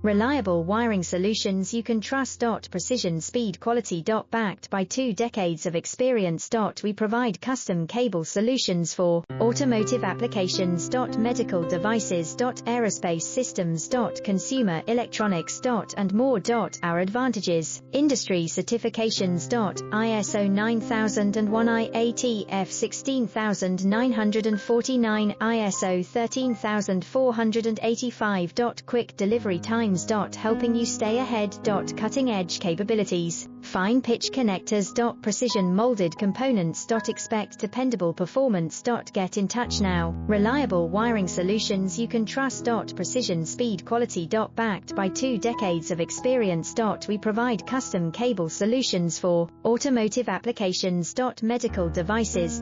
Reliable wiring solutions you can trust. Precision, speed, quality. Backed by 2 decades of experience. We provide custom cable solutions for automotive applications. Medical devices. Aerospace systems. Consumer electronics. And more. Our advantages: industry certifications. ISO 9001, IATF 16949, ISO 13485. Quick delivery times. Helping you stay ahead. Cutting-edge capabilities. Fine pitch connectors. Precision molded components. Expect dependable performance. Get in touch now. Reliable wiring solutions you can trust. Precision, speed, quality. Backed by 2 decades of experience. We provide custom cable solutions for automotive applications. Medical devices.